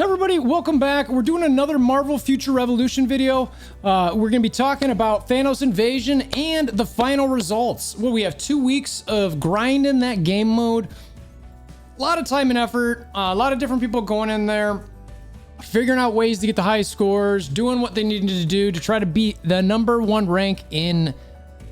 Hey everybody, welcome back. We're doing another Marvel Future Revolution video. We're going to be talking about Thanos Invasion and the final results. Well, we have 2 weeks of grinding that game mode. A lot of time and effort, a lot of different people going in there, figuring out ways to get the highest scores, doing what they needed to do to try to beat the #1 rank in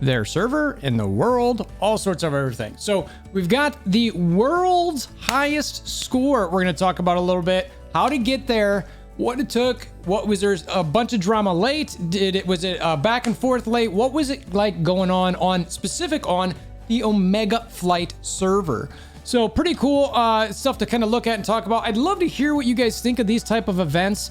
their server, in the world, all sorts of everything. So we've got the world's highest score we're going to talk about a little bit. How to get there, what it took, what was there a bunch of drama late? Was it back and forth late? What was it like going on specific on the Omega Flight server? So pretty cool stuff to kind of look at and talk about. I'd love to hear what you guys think of these type of events.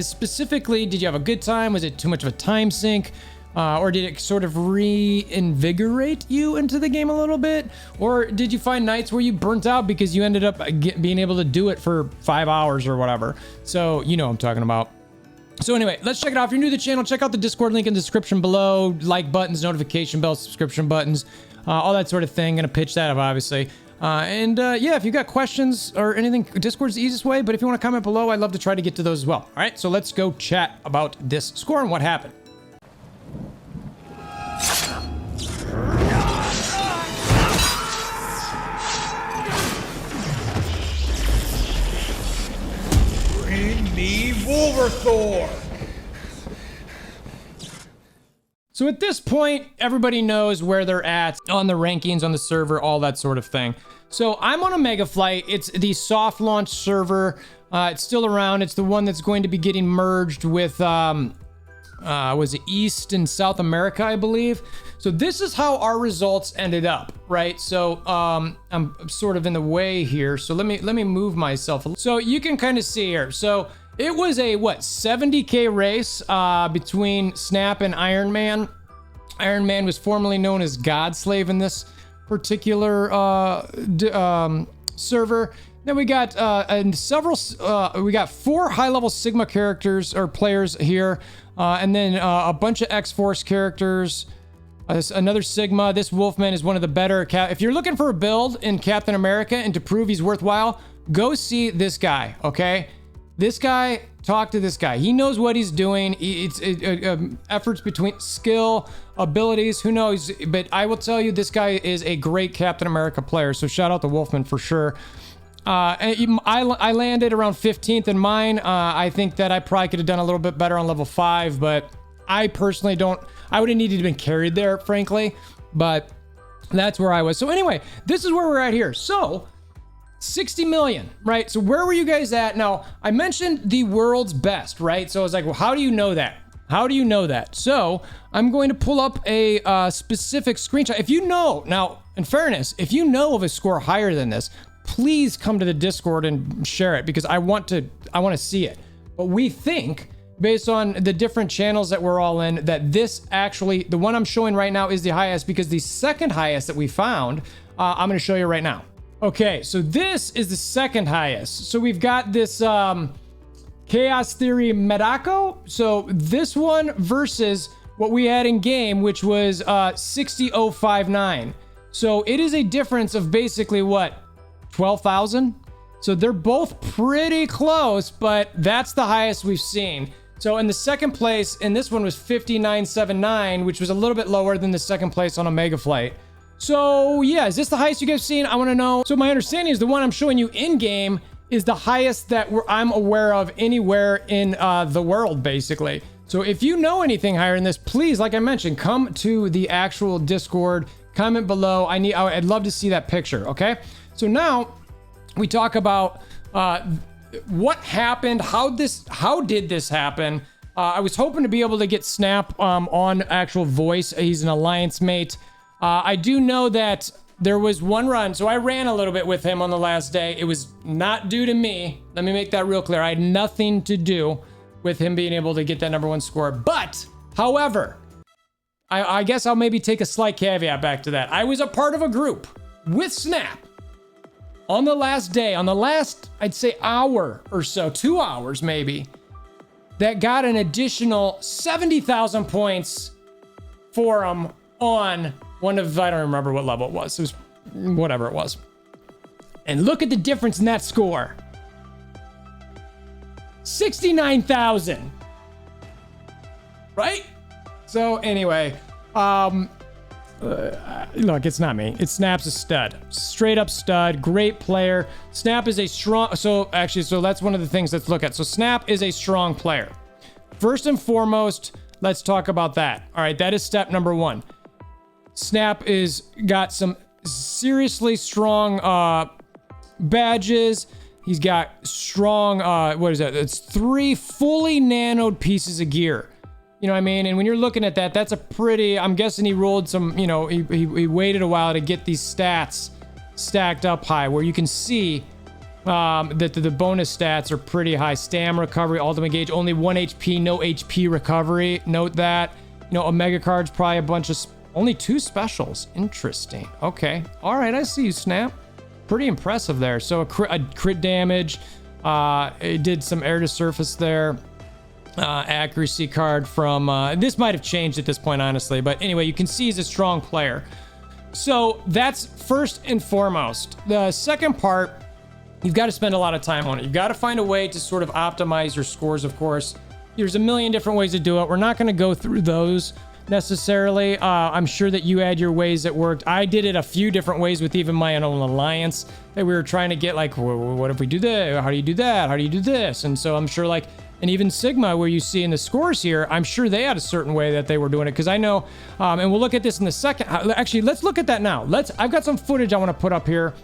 Specifically, did you have a good time? Was it too much of a time sink? Or did it sort of reinvigorate you into the game a little bit? Or did you find nights where you burnt out because you ended up being able to do it for 5 hours or whatever? So you know what I'm talking about. So anyway, let's check it out. If you're new to the channel, check out the Discord link in the description below. Like buttons, notification bells, subscription buttons, all that sort of thing. Gonna pitch that up, obviously. Yeah, if you got questions or anything, Discord's the easiest way. But if you want to comment below, I'd love to try to get to those as well. All right, so let's go chat about this score and what happened. Bring me WolverThor! So at this point, everybody knows where they're at on the rankings, on the server, all that sort of thing. So I'm on Omega Flight. It's the soft launch server. It's still around. It's the one that's going to be getting merged with, was it East and South America, I believe. So this is how our results ended up, right? So I'm sort of in the way here. So let me move myself. So you can kind of see here. So it was a, what, 70K race between Snap and Iron Man. Iron Man was formerly known as Godslave in this particular server. Then we got we got 4 high-level Sigma characters or players here, and then a bunch of X-Force characters. Another Sigma. This Wolfman is one of the better. If you're looking for a build in Captain America and to prove he's worthwhile, go see this guy. Okay, this guy. Talk to this guy. He knows what he's doing. It's efforts between skill, abilities. Who knows? But I will tell you, this guy is a great Captain America player. So shout out to Wolfman for sure. I landed around 15th in mine. I think that I probably could have done a little bit better on level 5, but I personally don't. I would have needed to been carried there, frankly. But that's where I was. So anyway, this is where we're at here. So 60 million, right? So where were you guys at? Now, I mentioned the world's best, right? So I was like, well, how do you know that? How do you know that? So I'm going to pull up a specific screenshot. If you know, now, in fairness, if you know of a score higher than this, please come to the Discord and share it because I want to see it. But we think, based on the different channels that we're all in, that this actually, the one I'm showing right now is the highest because the second highest that we found, I'm going to show you right now. Okay, so this is the second highest. So we've got this Chaos Theory Medako. So this one versus what we had in game, which was 60059. So it is a difference of basically what? 12,000? So they're both pretty close, but that's the highest we've seen. So in the second place, and this one was 5979, which was a little bit lower than the second place on Omega Flight. So yeah, is this the highest you guys have seen? I want to know. So my understanding is the one I'm showing you in game is the highest that I'm aware of anywhere in the world, basically. So if you know anything higher than this, please, like I mentioned, come to the actual Discord, comment below. I'd love to see that picture. Okay. So now we talk about what happened. How did this happen? I was hoping to be able to get Snap on actual voice. He's an alliance mate. I do know that there was one run, so I ran a little bit with him on the last day. It was not due to me. Let me make that real clear. I had nothing to do with him being able to get that #1 score. But, however, I guess I'll maybe take a slight caveat back to that. I was a part of a group with Snap on the last day, on the last, I'd say, hour or so, 2 hours maybe, that got an additional 70,000 points for him on one of, I don't remember what level it was. It was whatever it was. And look at the difference in that score. 69,000. Right? So anyway, look, it's not me. It's Snap's a stud. Straight up stud. Great player. Snap is a strong... So that's one of the things let's look at. So Snap is a strong player. First and foremost, let's talk about that. All right, that is step number one. Snap is got some seriously strong badges. He's got strong, what is that? It's 3 fully nanoed pieces of gear. You know what I mean? And when you're looking at that, that's a pretty, I'm guessing he rolled some, you know, he waited a while to get these stats stacked up high, where you can see that the bonus stats are pretty high. Stam recovery, ultimate gauge, only 1 HP, no HP recovery. Note that. You know, Omega card's probably a bunch of, only 2 specials. Interesting. Okay. All right, I see you, Snap. Pretty impressive there. So a crit damage. It did some air to surface there. Accuracy card from, this might have changed at this point, honestly. But anyway, you can see he's a strong player. So that's first and foremost. The second part, you've got to spend a lot of time on it. You've got to find a way to sort of optimize your scores, of course. There's a million different ways to do it. We're not going to go through those necessarily. I'm sure that you had your ways that worked. I did it a few different ways with even my own alliance that we were trying to get, like, what if we do this? How do you do that? How do you do this? And so I'm sure, like, and even Sigma, where you see in the scores here, I'm sure they had a certain way that they were doing it, because I know, and we'll look at this in the second. Actually, let's look at that now. I've got some footage I want to put up here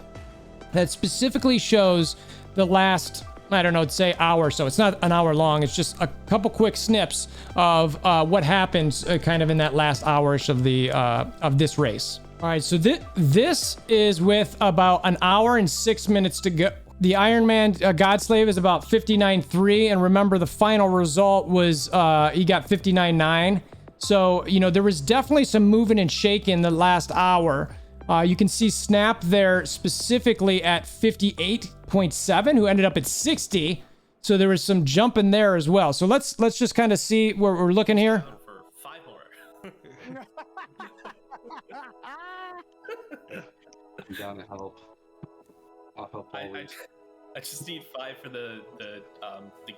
that specifically shows the last, I don't know, let's say hour or so. It's not an hour long. It's just a couple quick snips of what happens kind of in that last hour-ish of this race. All right, so this is with about an hour and 6 minutes to go. The Iron Man Godslave is about 59.3, and remember the final result was he got 59.9. So, you know, there was definitely some moving and shaking the last hour. You can see Snap there specifically at 58.7, who ended up at 60. So there was some jump in there as well. So let's just kind of see where we're looking here. For 5 more. I'm down to help. I'll help always. I just need 5 for the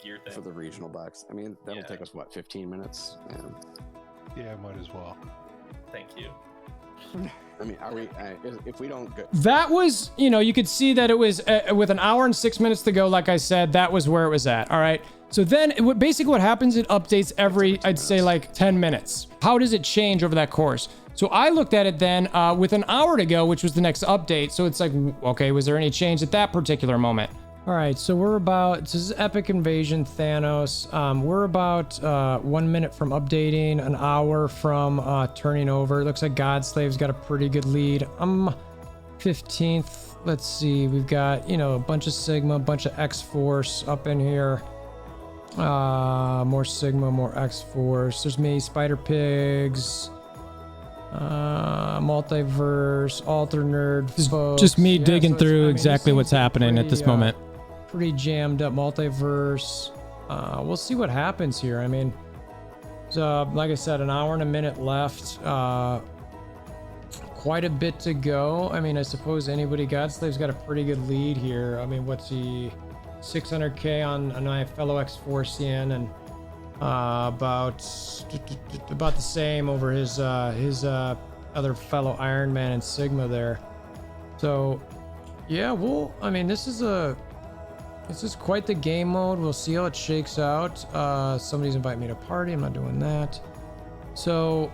gear thing. For the regional box. I mean, that'll take us, what, 15 minutes? Yeah, might as well. Thank you. I mean, if we don't go... That was, you know, you could see that it was with an hour and 6 minutes to go, like I said, that was where it was at. All right. So then basically what happens, it updates every, I'd say, like 10 minutes. How does it change over that course? So I looked at it then with an hour to go, which was the next update. So it's like, okay, was there any change at that particular moment? All right, so we're about, this is Epic Invasion Thanos. We're about 1 minute from updating, an hour from turning over. It looks like Godslave's got a pretty good lead. I'm 15th. Let's see, we've got, you know, a bunch of Sigma, a bunch of X-Force up in here. More Sigma, more X-Force. There's me, Spider Pigs. Multiverse, Alter Nerd, folks. Just me digging through exactly what's happening at this moment. Pretty jammed up Multiverse. We'll see what happens here. I mean, so like I said, an hour and a minute left. Quite a bit to go. I mean, I suppose anybody, Godslave's got a pretty good lead here. I mean, what's he? 600k on my fellow X-Forcean, and about the same over his other fellow Iron Man and Sigma there. So yeah, I mean, this is quite the game mode. We'll see how it shakes out. Somebody's inviting me to a party. I'm not doing that. So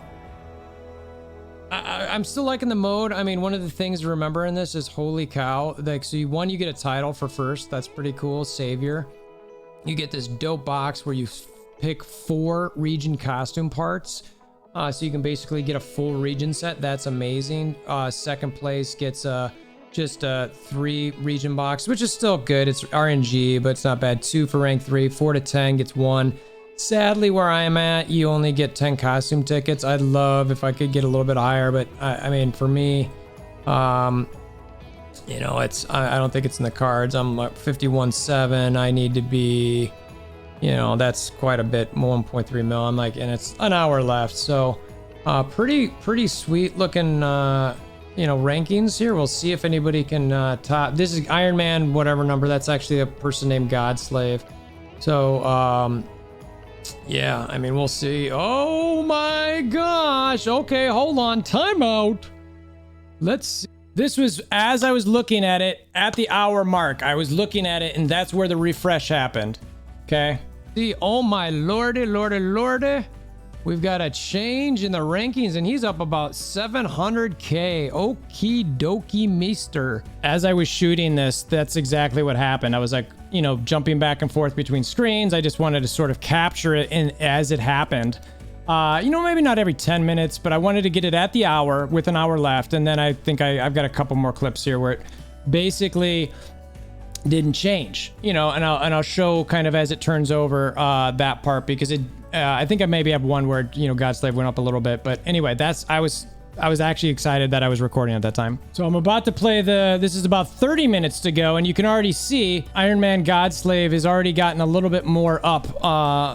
I'm still liking the mode. I mean, one of the things to remember in this is, holy cow, like, so you get a title for first. That's pretty cool. Savior. You get this dope box where you pick 4 region costume parts. So you can basically get a full region set. That's amazing. Second place gets just a 3 region box, which is still good. It's RNG, but it's not bad. 2 for rank 3. 4 to 10 gets 1. Sadly, where I'm at, you only get 10 costume tickets. I'd love if I could get a little bit higher, but I mean, for me, you know, I don't think it's in the cards. I'm like 51.7. I need to be, you know, that's quite a bit, 1.3 mil. I'm like, and it's an hour left. So pretty sweet looking, you know, rankings here. We'll see if anybody can top. This is Iron Man, whatever number. That's actually a person named Godslave. So, yeah, I mean, we'll see. Oh my gosh. Okay, hold on. Timeout. Let's see. This was, as I was looking at it, at the hour mark, I was looking at it, and that's where the refresh happened. Okay. See, oh my lordy, lordy, lordy. We've got a change in the rankings, and he's up about 700K. Okie dokie meester. As I was shooting this, that's exactly what happened. I was like, you know, jumping back and forth between screens. I just wanted to sort of capture it as it happened. You know, maybe not every 10 minutes, but I wanted to get it at the hour with an hour left. And then I think I've got a couple more clips here where it basically didn't change, you know, and I'll show kind of as it turns over that part, because it I think I maybe have one where, you know, Godslave went up a little bit, but anyway, I was actually excited that I was recording at that time. So I'm about to play this is about 30 minutes to go, and you can already see Iron Man Godslave has already gotten a little bit more up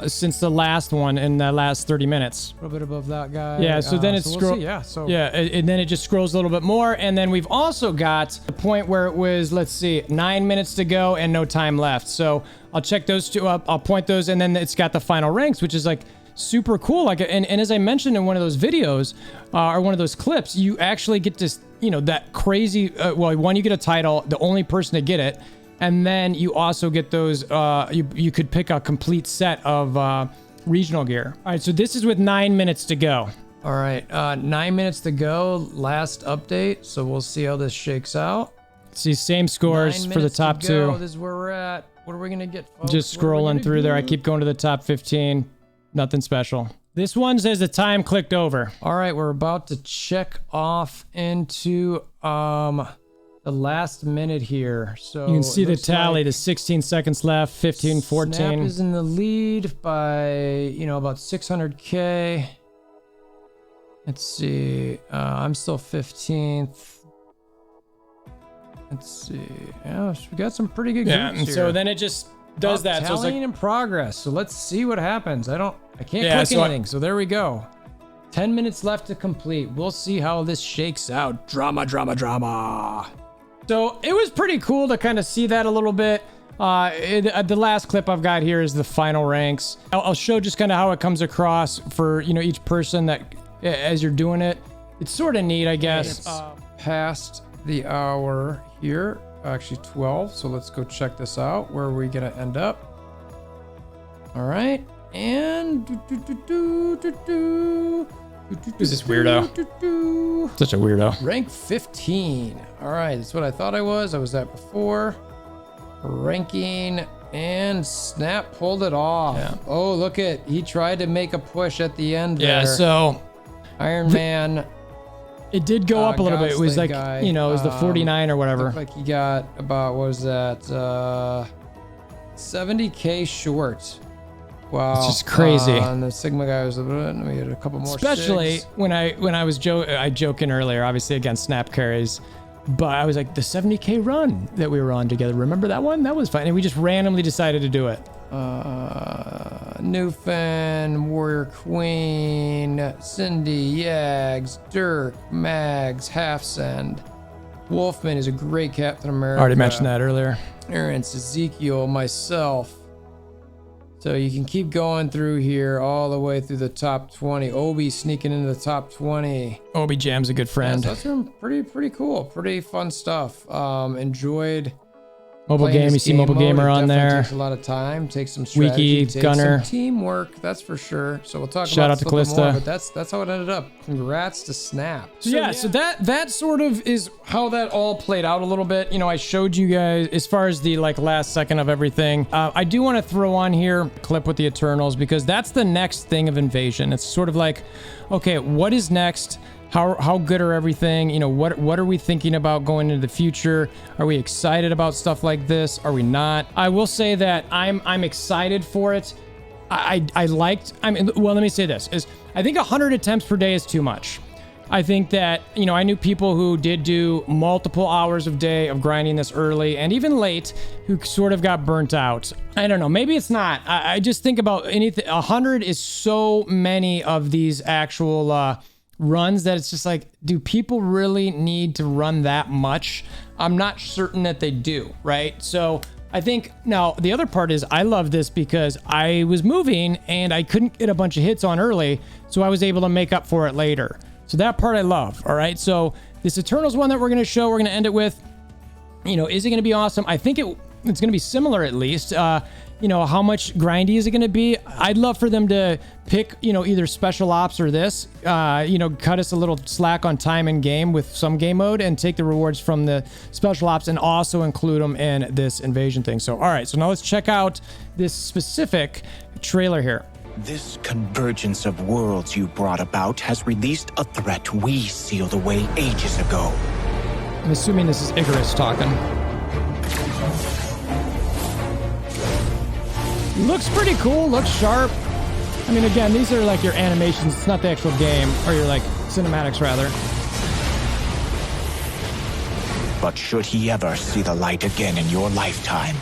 since the last one in the last 30 minutes. A little bit above that guy. Yeah, so then it's we'll yeah, so yeah, and then it just scrolls a little bit more, and then we've also got the point where it was, let's see, 9 minutes to go and no time left. So I'll check those two up, I'll point those, and then it's got the final ranks, which is like super cool. Like, and as I mentioned in one of those videos or one of those clips, you actually get this, you know, that crazy well, one, you get a title, the only person to get it, and then you also get those you could pick a complete set of regional gear. All right, so this is with 9 minutes to go. All right, 9 minutes to go, last update, so we'll see how this shakes out. See, same scores for the top two. This is where we're at. What are we gonna get, folks? Just scrolling through there. I keep going to the top 15. Nothing special. This one says the time clicked over. All right, we're about to check off into the last minute here. So you can see the tally, the 16 seconds left, 15, 14. Snap is in the lead by, you know, about 600K. Let's see. I'm still 15th. Let's see. Yeah, we got some pretty good groups here. So then it just does that. So it's like in progress. So let's see what happens. I can't click anything. So there we go. 10 minutes left to complete. We'll see how this shakes out. Drama, drama, drama. So it was pretty cool to kind of see that a little bit. The last clip I've got here is the final ranks. I'll show just kind of how it comes across for, you know, each person that as you're doing it. It's sort of neat, I guess. It's past the hour here. Actually 12, so let's go check this out. Where are we gonna end up? All right, and who's this weirdo? Such a weirdo. Rank 15. All right, that's what I thought I was at before. Ranking, and Snap pulled it off. Yeah. Oh, look he tried to make a push at the end there. Yeah, so Iron Man. It did go up a little bit. It was like, you know, it was the 49 or whatever. Looked like he got about, what was that? 70K short. Wow. It's just crazy. And the Sigma guy was, we had a couple more. Especially when I was joking earlier, obviously against Snap carries, but I was like, the 70K run that we were on together. Remember that one? That was fun. And we just randomly decided to do it. Newfin, Warrior Queen, Cindy, Yags, Dirk, Mags, Half-Send. Wolfman is a great Captain America. Already mentioned that earlier. Aaron's, Ezekiel, myself. So you can keep going through here all the way through the top 20. Obi sneaking into the top 20. Obi Jam's a good friend. Yeah, so that's pretty cool. Pretty fun stuff. Enjoyed mobile game. You see Mobile Gamer on there. Takes a lot of time. Takes some strategy. Wiki, Gunner. Some teamwork, that's for sure. So we'll talk about it a little more, but that's how it ended up. Congrats to Snap. So yeah, so that sort of is how that all played out a little bit. You know, I showed you guys as far as the like last second of everything. I do want to throw on here a clip with the Eternals, because that's the next thing of Invasion. It's sort of like, okay, what is next? How good are everything? You know, what are we thinking about going into the future? Are we excited about stuff like this? Are we not? I will say that I'm excited for it. Well, let me say this, I think 100 attempts per day is too much. I think that, you know, I knew people who did do multiple hours of day of grinding this early and even late who sort of got burnt out. I don't know, maybe it's not. I just think about anything. 100 is so many of these actual runs that it's just like, do people really need to run that much? I'm not certain that they do, right? So I think now the other part is I love this because I was moving and I couldn't get a bunch of hits on early, so I was able to make up for it later. So that part I love. All right, so this Eternals one that we're going to show, we're going to end it with, you know, is it going to be awesome? I think it's going to be similar at least. You know, how much grindy is it going to be? I'd love for them to pick, you know, either special ops or this, you know, cut us a little slack on time in game with some game mode and take the rewards from the special ops and also include them in this invasion thing. So, all right, so now let's check out this specific trailer here. This convergence of worlds you brought about has released a threat we sealed away ages ago. I'm assuming this is Icarus talking. Looks pretty cool, looks sharp. I mean, again, these are like your animations. It's not the actual game, or your like cinematics rather. But should he ever see the light again in your lifetime?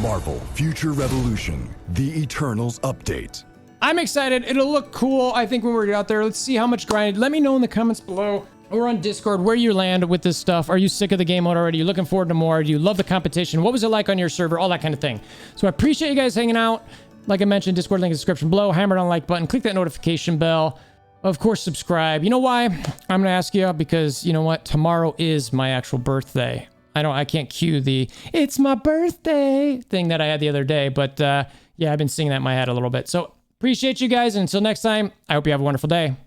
Marvel Future Revolution, The Eternals Update. I'm excited. It'll look cool, I think, when we're out there. Let's see how much grind. Let me know in the comments below or on Discord where you land with this stuff. Are you sick of the game mode already? Are you looking forward to more? Do you love the competition? What was it like on your server? All that kind of thing. So I appreciate you guys hanging out. Like I mentioned, Discord link in the description below. Hammer on the like button. Click that notification bell. Of course, subscribe. You know why? I'm going to ask you because, you know what? Tomorrow is my actual birthday. I can't cue the "it's my birthday" thing that I had the other day. But yeah, I've been singing that in my head a little bit. So appreciate you guys. And until next time, I hope you have a wonderful day.